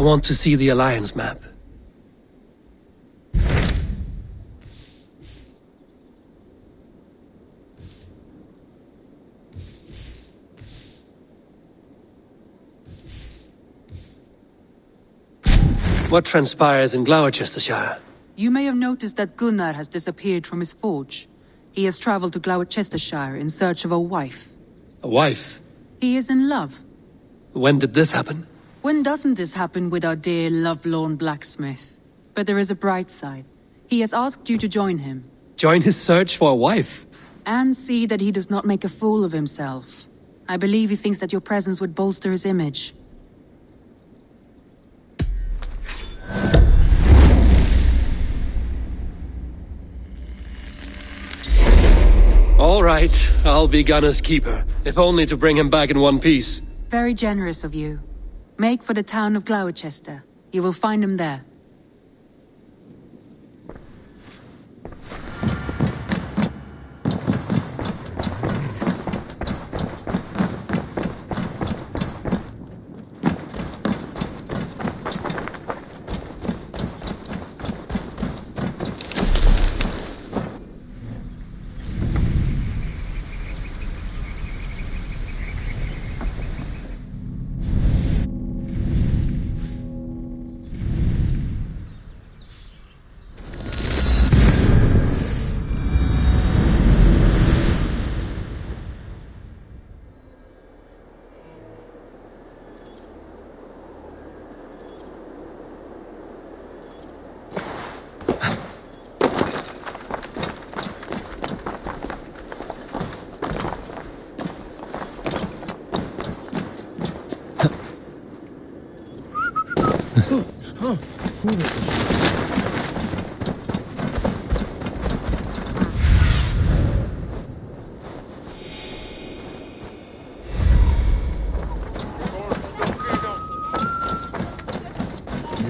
want to see the Alliance map. What transpires in Gloucestershire? You may have noticed that Gunnar has disappeared from his forge. He has traveled to Gloucestershire in search of a wife. A wife? He is in love. When did this happen? When doesn't this happen with our dear lovelorn blacksmith? But there is a bright side. He has asked you to join him. Join his search for a wife? And see that he does not make a fool of himself. I believe he thinks that your presence would bolster his image. All right, I'll be Gunnar's keeper, if only to bring him back in one piece. Very generous of you. Make for the town of Gloucester. You will find him there.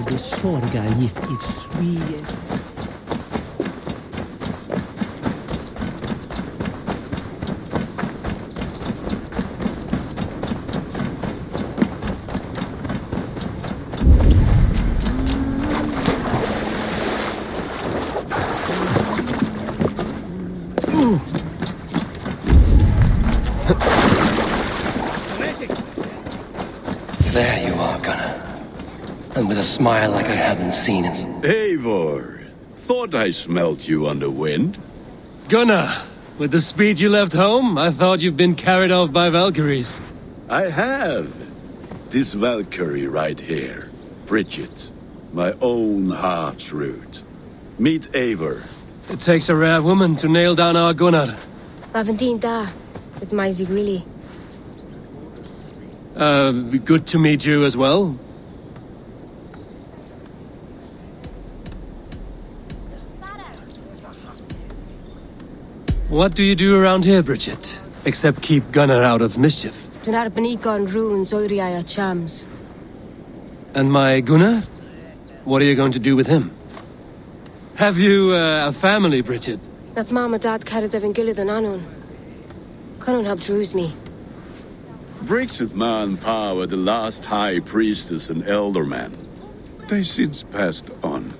Det sorgar gift i Sverige. There you are, Gunnar. And with a smile like I haven't seen in some... Eivor, thought I smelt you on the wind. Gunnar, with the speed you left home, I thought you'd been carried off by Valkyries. I have. This Valkyrie right here, Bridget, my own heart's root. Meet Eivor. It takes a rare woman to nail down our Gunnar. Lavendine da, with my Zigwili. Good to meet you as well. What do you do around here, Bridget? Except keep Gunnar out of mischief. Dwi'n arbenigon runes oeriau a chams. And my Gunnar? What are you going to do with him? Have you a family, Bridget? Nath mam a dad cared efo'n gilydd yn anon. Connwn help drews me. Bridget man power the last high priestess and elderman. They since passed on.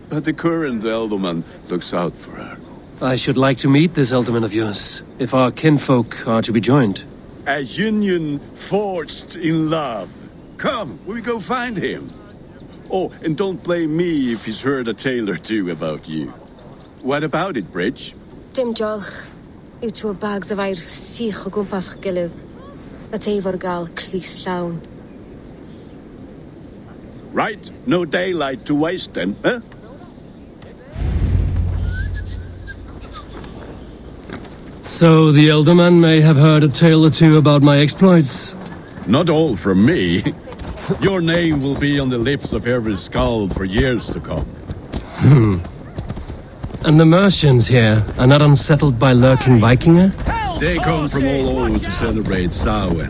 But the current elderman looks out for her. I should like to meet this elderman of yours, if our kinfolk are to be joined. A union forged in love. Come, we go find him. Oh, and don't blame me if he's heard a tale or two about you. What about it, Bridge? Dim jolch. Yw tŵ bags of air sych o gwmpas ch gilydd. A Eivor gael clis llawn. Right, no daylight to waste then, huh? So the elderman may have heard a tale or two about my exploits. Not all from me. Your name will be on the lips of every skald for years to come. And the Mercians here are not unsettled by lurking Vikinger? They come from all over to celebrate Samhain.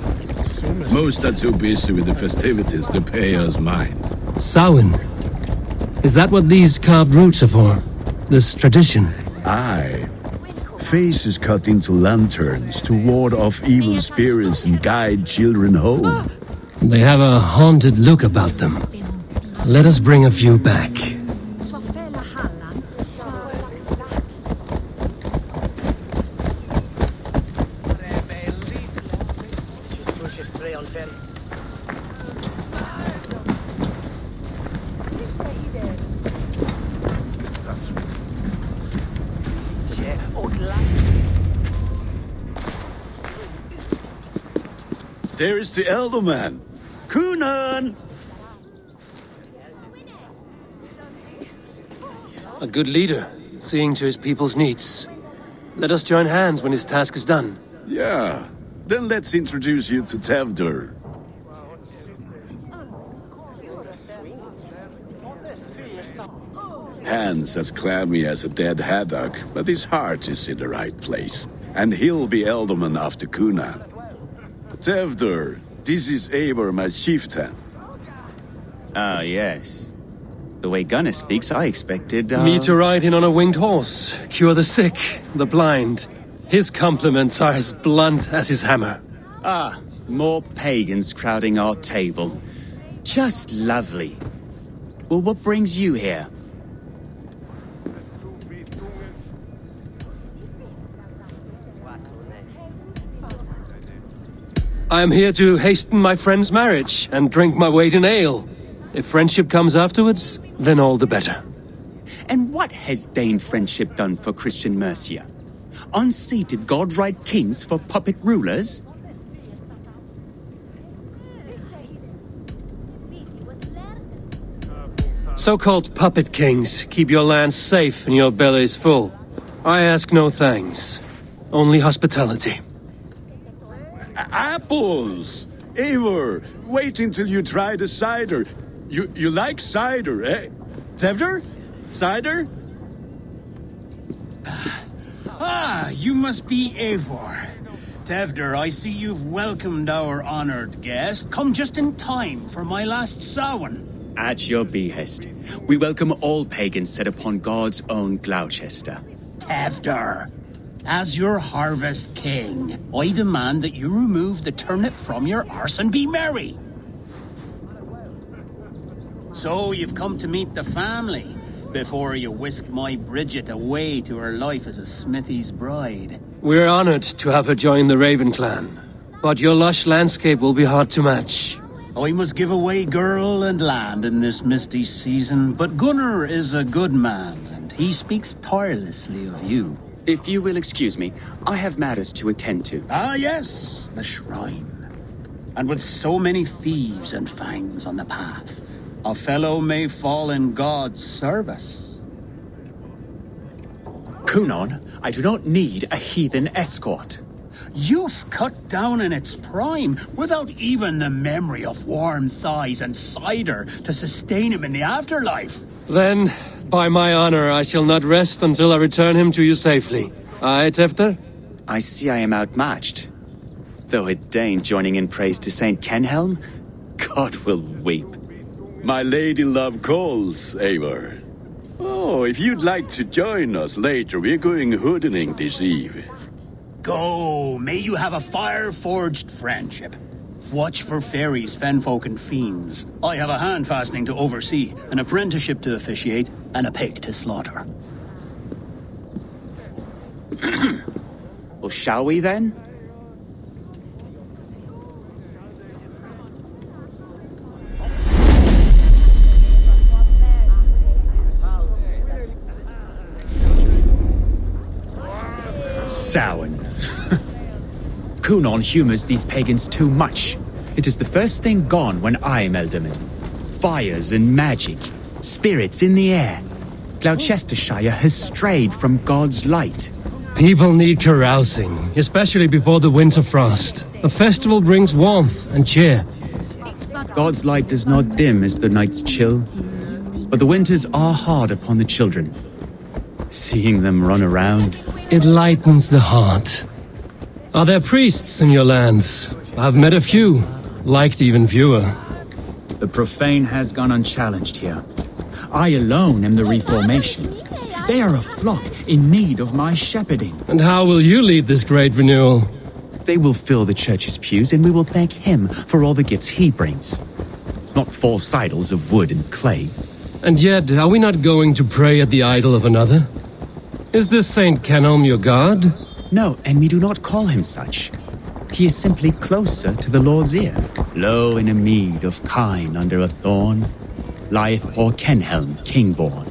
Most are too busy with the festivities to pay us mind. Samhain? Is that what these carved roots are for? This tradition? Aye. Faces cut into lanterns to ward off evil spirits and guide children home. They have a haunted look about them. Let us bring a few back. There is the elder man. Kunan! A good leader, seeing to his people's needs. Let us join hands when his task is done. Yeah. Then let's introduce you to Tevder. Hands as clammy as a dead haddock, but his heart is in the right place. And he'll be Elderman after Kunan. Tevder, this is Eivor, my chieftain. Ah, yes. The way Gunnar speaks, I expected, Me to ride in on a winged horse, cure the sick, the blind. His compliments are as blunt as his hammer. Ah, more pagans crowding our table. Just lovely. Well, what brings you here? I am here to hasten my friend's marriage and drink my weight in ale. If friendship comes afterwards, then all the better. And what has Dane friendship done for Christian Mercia? Unseated godright kings for puppet rulers? So-called puppet kings keep your lands safe and your bellies full. I ask no thanks, only hospitality. Apples! Eivor, wait until you try the cider. You like cider, eh? Tevder? Cider? Ah, you must be Eivor. Tevder, I see you've welcomed our honored guest. Come just in time for my last Samhain. At your behest. We welcome all pagans set upon God's own Gloucester. Tevder, as your harvest king, I demand that you remove the turnip from your arse and be merry. So you've come to meet the family before you whisk my Bridget away to her life as a smithy's bride. We're honored to have her join the Raven clan, but your lush landscape will be hard to match. I must give away girl and land in this misty season, but Gunnar is a good man, and he speaks tirelessly of you. If you will excuse me, I have matters to attend to. Ah, yes, the shrine. And with so many thieves and fangs on the path, a fellow may fall in God's service. Kunon, I do not need a heathen escort. Youth cut down in its prime, without even the memory of warm thighs and cider to sustain him in the afterlife. Then, by my honor, I shall not rest until I return him to you safely. Aye, Tefter? I see I am outmatched. Though a Dane joining in praise to Saint Kenhelm, God will weep. My lady love calls, Eivor. Oh, if you'd like to join us later, we're going hoodening this eve. Go, may you have a fire-forged friendship. Watch for fairies, fenfolk, and fiends. I have a hand fastening to oversee, an apprenticeship to officiate, and a pig to slaughter. Well, shall we then? Samhain. Kunon humors these pagans too much. It is the first thing gone when I am Elderman. Fires and magic, spirits in the air. Gloucestershire has strayed from God's light. People need carousing, especially before the winter frost. A festival brings warmth and cheer. God's light does not dim as the nights chill, but the winters are hard upon the children. Seeing them run around, It lightens the heart. Are there priests in your lands? I've met a few, liked even fewer. the profane has gone unchallenged here. I alone am the reformation. They are a flock in need of my shepherding. And how will you lead this great renewal? They will fill the church's pews, and we will thank him for all the gifts he brings. not false idols of wood and clay. And yet, are we not going to pray at the idol of another? Is this Saint Kenelm your god? No, and we do not call him such. He is simply closer to the Lord's ear. Lo, in a mead of kine under a thorn, lieth poor Kenhelm, king-born.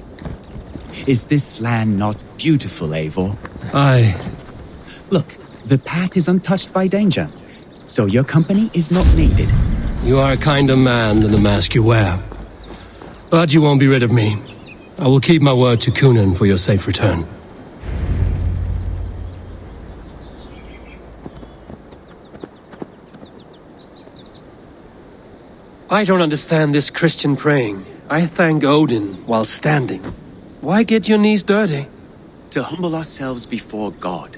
Is this land not beautiful, Eivor? Aye. Look, the path is untouched by danger, so your company is not needed. You are a kinder man than the mask you wear. But you won't be rid of me. I will keep my word to Cunan for your safe return. I don't understand this Christian praying. I thank Odin while standing. Why get your knees dirty? To humble ourselves before God.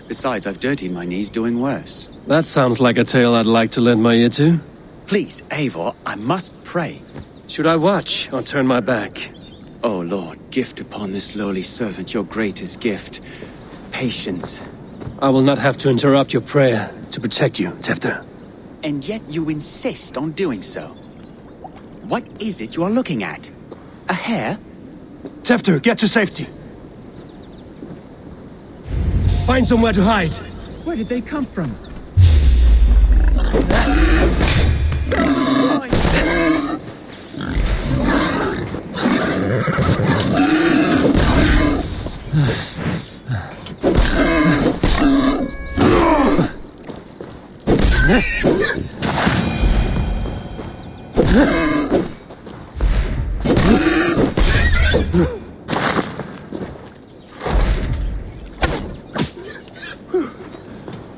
Besides, I've dirtied my knees doing worse. That sounds like a tale I'd like to lend my ear to. Please, Eivor, I must pray. Should I watch or turn my back? O Lord, gift upon this lowly servant your greatest gift. Patience. I will not have to interrupt your prayer to protect you, Tefter. And yet you insist on doing so. What is it you are looking at? A hare? Tefter, get to safety. Find somewhere to hide. Where did they come from?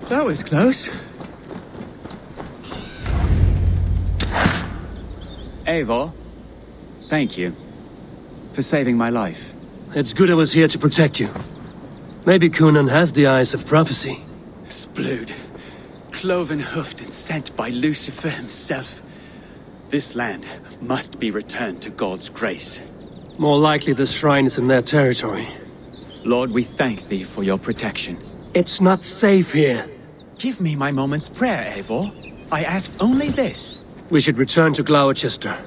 That was close. Eivor, thank you for saving my life. It's good I was here to protect you. Maybe Cunan has the eyes of prophecy. Splood, cloven-hoofed and sent by Lucifer himself. This land must be returned to God's grace. More likely the shrine is in their territory. Lord, we thank thee for your protection. It's not safe here. Give me my moment's prayer, Eivor. I ask only this. We should return to Gloucester.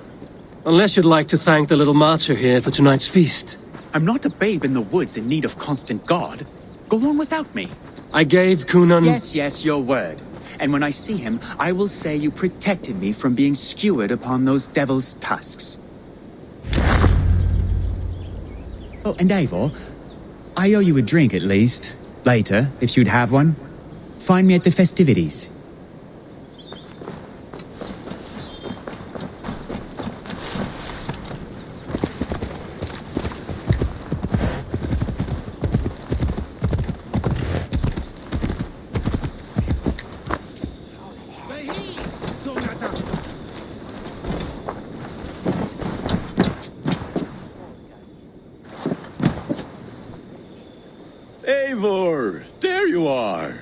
Unless you'd like to thank the little martyr here for tonight's feast. I'm not a babe in the woods in need of constant guard. Go on without me. I gave Cunan... Yes, your word. And when I see him, I will say you protected me from being skewered upon those devil's tusks. Oh, and Eivor, I owe you a drink at least. Later, if you'd have one. Find me at the festivities. Eivor, there you are.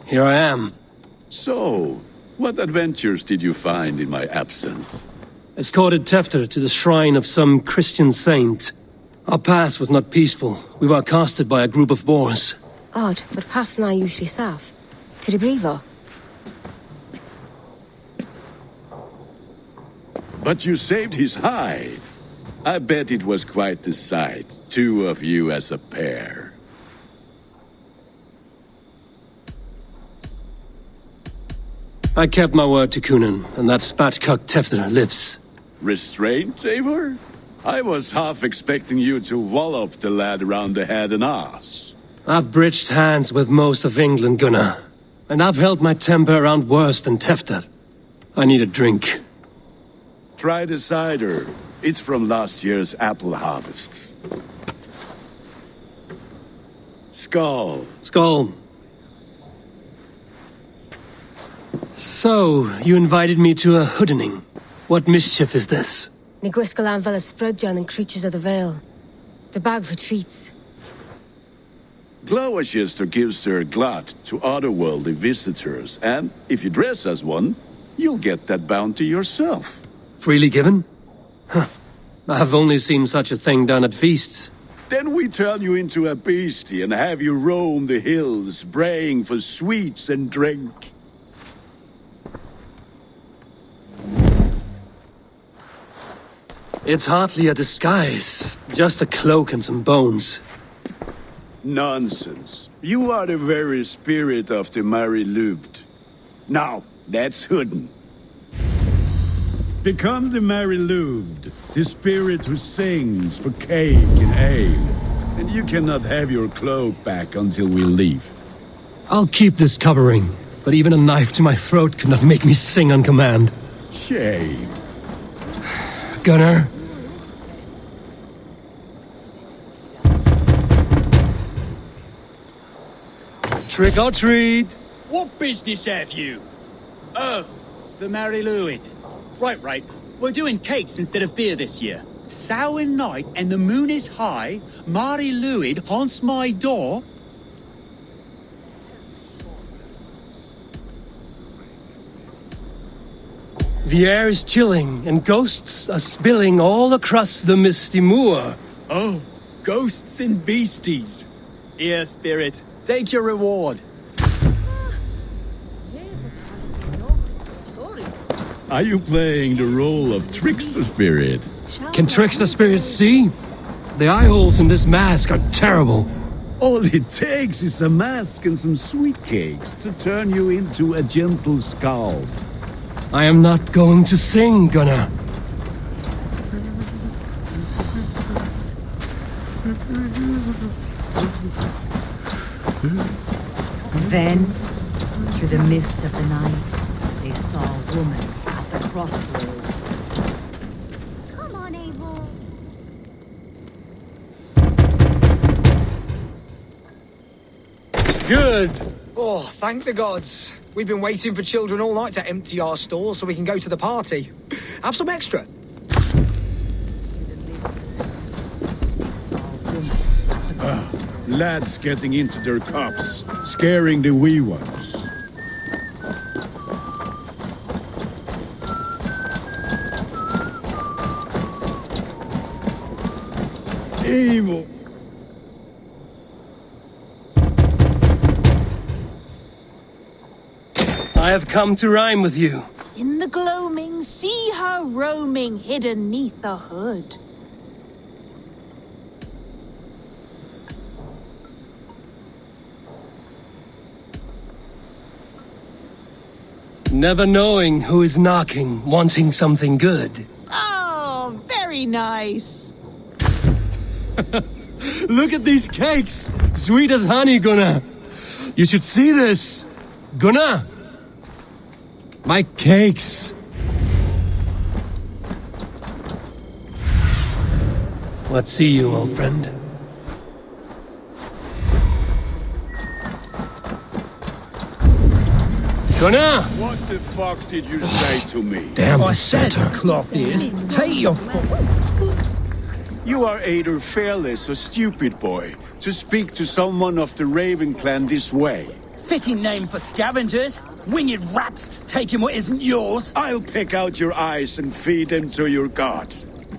Here I am. So, what adventures did you find in my absence? Escorted Tefter to the shrine of some Christian saint. Our path was not peaceful. We were accosted by a group of boars. Odd, but path na usually safe. To the Brevo. But you saved his hide. I bet it was quite the sight, two of you as a pair. I kept my word to Cunan, and that spatcock Tefter lives. Restraint, Eivor? I was half expecting you to wallop the lad around the head and ass. I've bridged hands with most of England, Gunnar. And I've held my temper around worse than Tefter. I need a drink. Try the cider. It's from last year's apple harvest. Skull. Skull. So, you invited me to a hoodening. What mischief is this? Nigwiscal Anvela Sprudjan and Creatures of the Vale. The bag for treats. Gloucester gives their glut to otherworldly visitors, and if you dress as one, you'll get that bounty yourself. Freely given? Huh. I've only seen such a thing done at feasts. Then we turn you into a beastie and have you roam the hills, braying for sweets and drink. It's hardly a disguise. Just a cloak and some bones. Nonsense. You are the very spirit of the Mary Louved. Now, that's hidden. Become the Mary Louved, the spirit who sings for cake and ale. And you cannot have your cloak back until we leave. I'll keep this covering, but even a knife to my throat could not make me sing on command. Shame. Gunnar? Trick or treat! What business have you? Oh, the Mary Louid. Right. We're doing cakes instead of beer this year. Samhain night and the moon is high. Mary Louid haunts my door. The air is chilling, and ghosts are spilling all across the misty moor. Oh, ghosts and beasties. Here, spirit, take your reward. Are you playing the role of trickster spirit? Can trickster spirits see? The eye holes in this mask are terrible. All it takes is a mask and some sweet cakes to turn you into a gentle scald. I am not going to sing, Gunnar. Then, through the mist of the night, they saw a woman at the crossroads. Come on, Abel. Good! Oh, thank the gods. We've been waiting for children all night to empty our stores so we can go to the party. Have some extra. Lads getting into their cups, scaring the wee ones. Evil. I have come to rhyme with you. In the gloaming, see her roaming hidden neath the hood. Never knowing who is knocking, wanting something good. Oh, very nice. Look at these cakes! Sweet as honey, Gunnar! You should see this! Gunnar! My cakes! What see you, old friend? Gunnar! What the fuck did you say to me? Damn I this said center. cloth is. Take your foot. You are either fearless or stupid, boy, to speak to someone of the Raven clan this way. Fitting name for scavengers. Winged rats taking what isn't yours. I'll pick out your eyes and feed them to your god.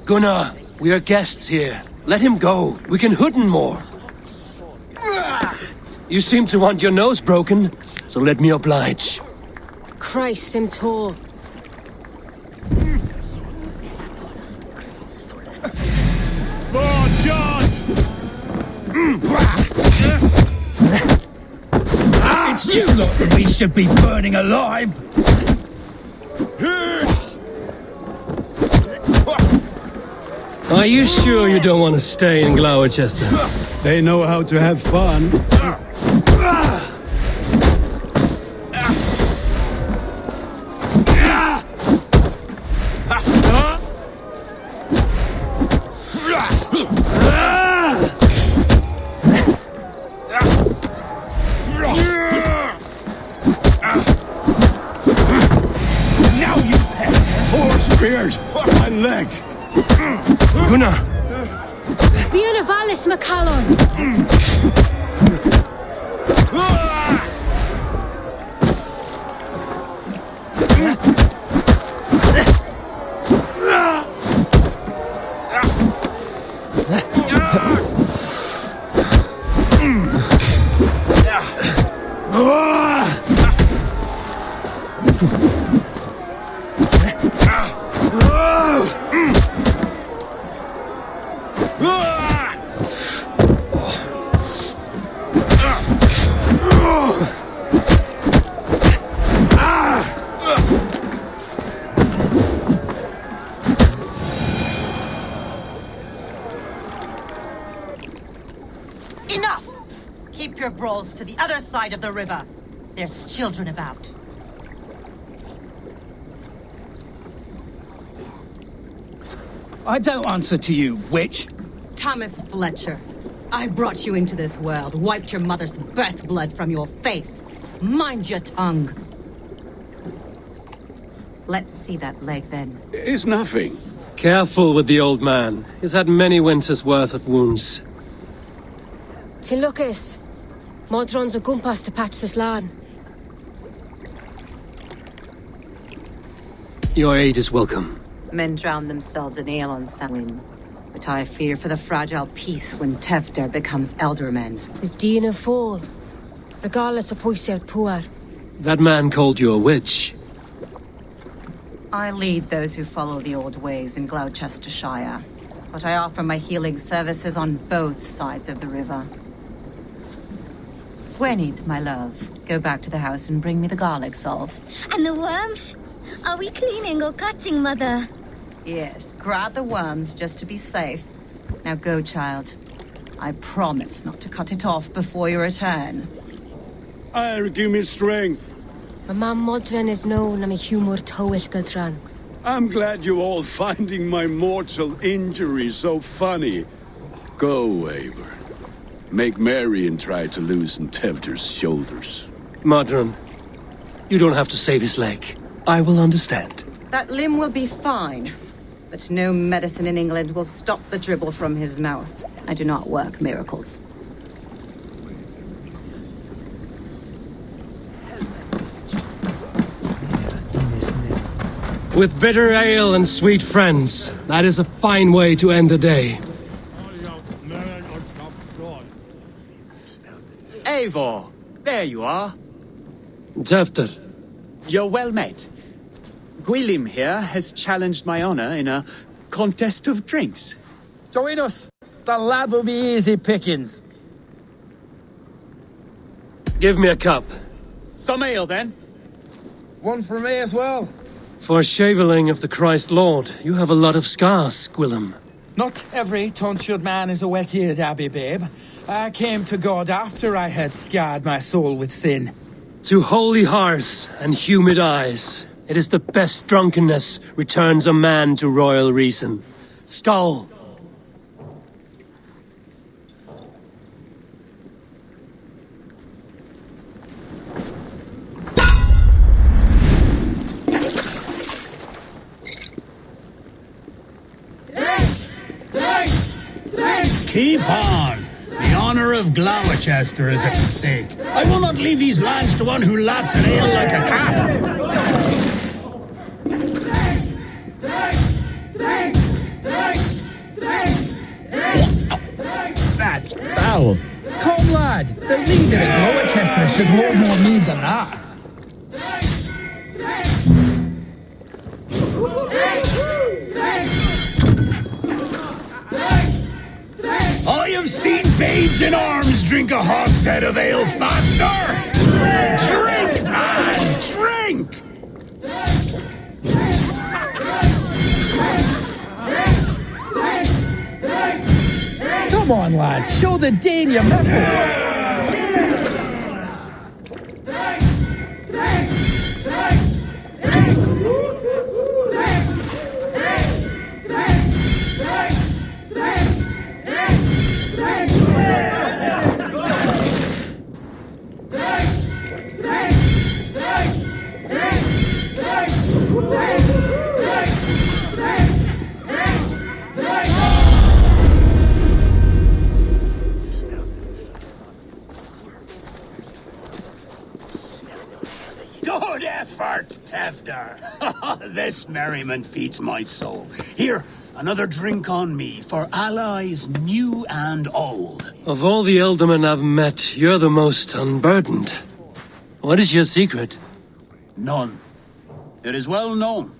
Gunnar, we are guests here. Let him go. We can hooden more. You seem to want your nose broken, so let me oblige. Christ, him tall. Oh, God! It's you lot that we should be burning alive. Are you sure you don't want to stay in Gloucester? They know how to have fun. Spears! My leg! Gunnar! Bíonna Valis McCallum! Enough! Keep your brawls to the other side of the river. There's children about. I don't answer to you, witch. Thomas Fletcher, I brought you into this world, wiped your mother's birth blood from your face. Mind your tongue. Let's see that leg then. It's nothing. Careful with the old man. He's had many winters' worth of wounds. Till Lucas. Modron's a gumpas to patch this land. Your aid is welcome. Men drown themselves in ale on Samhain, but I fear for the fragile peace when Tevder becomes elderman. If Dina fall, regardless of poisel poor. That man called you a witch. I lead those who follow the old ways in Gloucestershire, but I offer my healing services on both sides of the river. Gwenith, my love, go back to the house and bring me the garlic salt. And the worms? Are we cleaning or cutting, Mother? Yes, grab the worms just to be safe. Now go, child. I promise not to cut it off before you return. Give me strength. My mam Modron is known am a humor towel gadran. I'm glad you're all finding my mortal injury so funny. Go, Eivor. Make merry and try to loosen Tevder's shoulders. Modron, you don't have to save his leg. I will understand. That limb will be fine, but no medicine in England will stop the dribble from his mouth. I do not work miracles. With bitter ale and sweet friends, that is a fine way to end the day. Eivor, there you are. Tevder. You're well met. Gwilym here has challenged my honor in a contest of drinks. Join us. The lad will be easy pickings. Give me a cup. Some ale, then. One for me as well. For shaveling of the Christ Lord, you have a lot of scars, Gwilym. Not every tonsured man is a wet-eared abbey, babe. I came to God after I had scarred my soul with sin. To holy hearts and humid eyes, it is the best drunkenness returns a man to royal reason. Skull! Keep on! The honor of Gloucester is at stake. I will not leave these lands to one who laps an ale like a cat. That's foul. Come, lad. The leader of Gloucester should hold more mead than that. I have seen babes in arms drink a hogshead of ale faster! Drink, man! Drink! Come on, lad. Show the Dane your mettle. Good effort, Tevder. This merriment feeds my soul. Here, another drink on me for allies new and old. Of all the ealdormen I've met, you're the most unburdened. What is your secret? None. It is well known.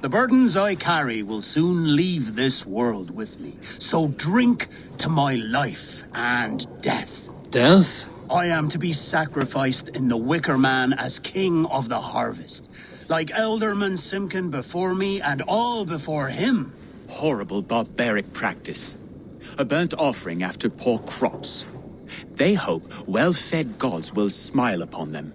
The burdens I carry will soon leave this world with me. So drink to my life and death. Death? I am to be sacrificed in the Wicker Man as king of the harvest. Like Elderman Simkin before me and all before him. Horrible barbaric practice. A burnt offering after poor crops. They hope well-fed gods will smile upon them.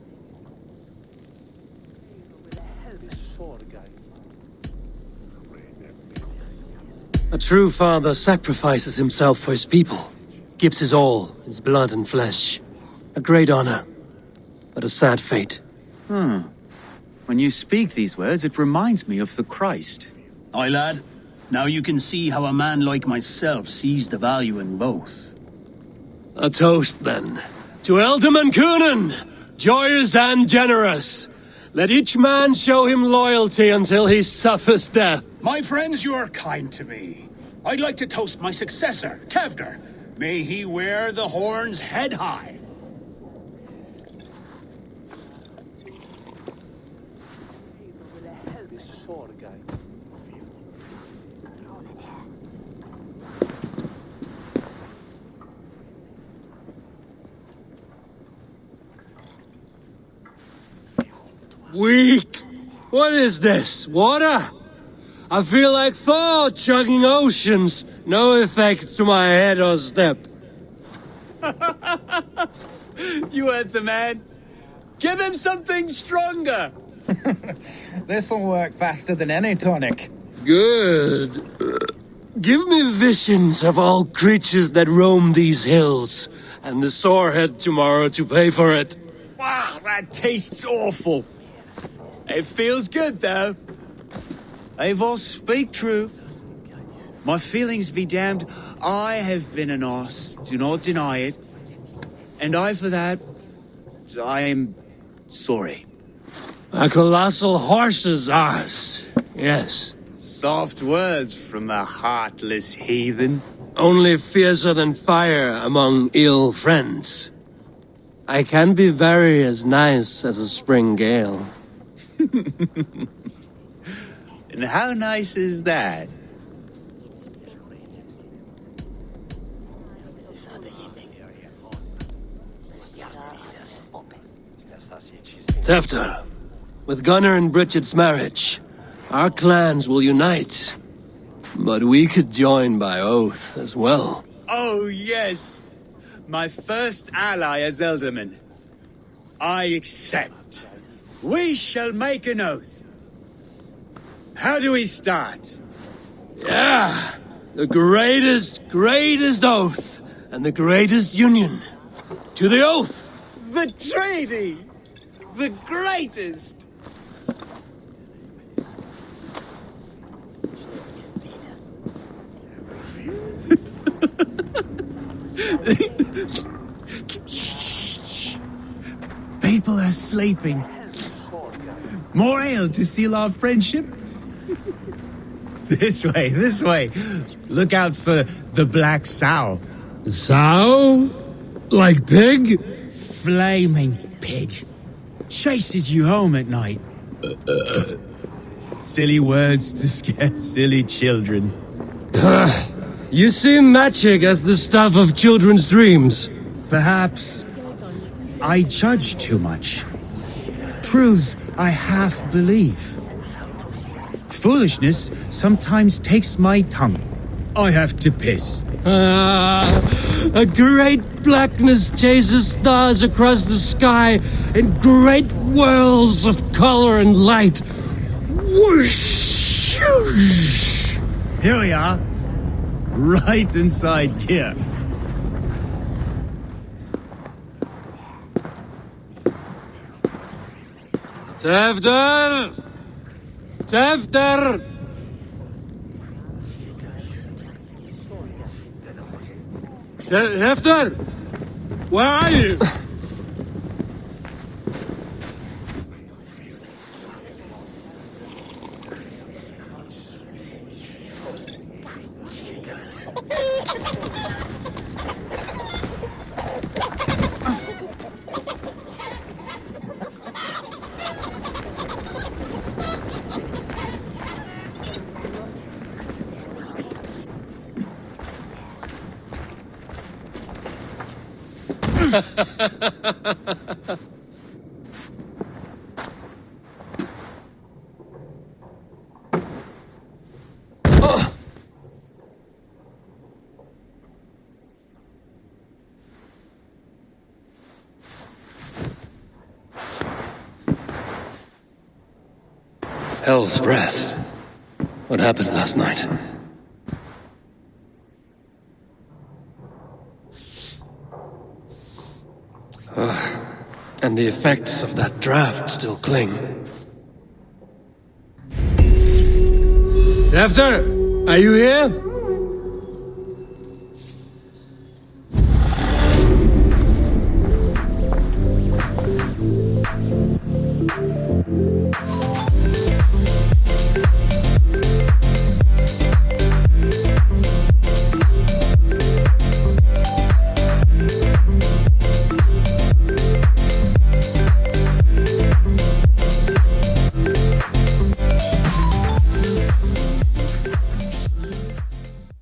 A true father sacrifices himself for his people, gives his all, his blood and flesh. A great honor, but a sad fate. When you speak these words, it reminds me of the Christ. Aye, lad. Now you can see how a man like myself sees the value in both. A toast, then. To Ealdorman Coonan, joyous and generous. Let each man show him loyalty until he suffers death. My friends, you are kind to me. I'd like to toast my successor, Tevder. May he wear the horns head high. Weak! What is this? Water? I feel like Thor chugging oceans. No effect to my head or step. You heard the man. Give him something stronger. This'll work faster than any tonic. Good. Give me visions of all creatures that roam these hills, and the sorehead tomorrow to pay for it. Wow, that tastes awful. It feels good, though. Eivor, speak true. My feelings be damned. I have been an ass, do not deny it. And for that, I am sorry. A colossal horse's ass, yes. Soft words from a heartless heathen. Only fiercer than fire among ill friends. I can be very as nice as a spring gale. And how nice is that? Tefter, with Gunnar and Bridget's marriage, our clans will unite. But we could join by oath as well. Oh, yes. My first ally as Ealdorman. I accept. We shall make an oath. How do we start? Yeah! The greatest oath, and the greatest union. To the oath! The treaty! The greatest! People are sleeping. More ale to seal our friendship? This way. Look out for the black sow. Sow? Like pig? Flaming pig. Chases you home at night. Silly words to scare silly children. You see magic as the stuff of children's dreams. Perhaps I judge too much. Truths I half believe. Foolishness sometimes takes my tongue. I have to piss. A great blackness chases stars across the sky in great whirls of color and light. Whoosh! Here we are. Right inside here. Tefter! Tefter! Tefter! Where are you? Hell's breath. What happened last night? And the effects of that draft still cling. After, are you here?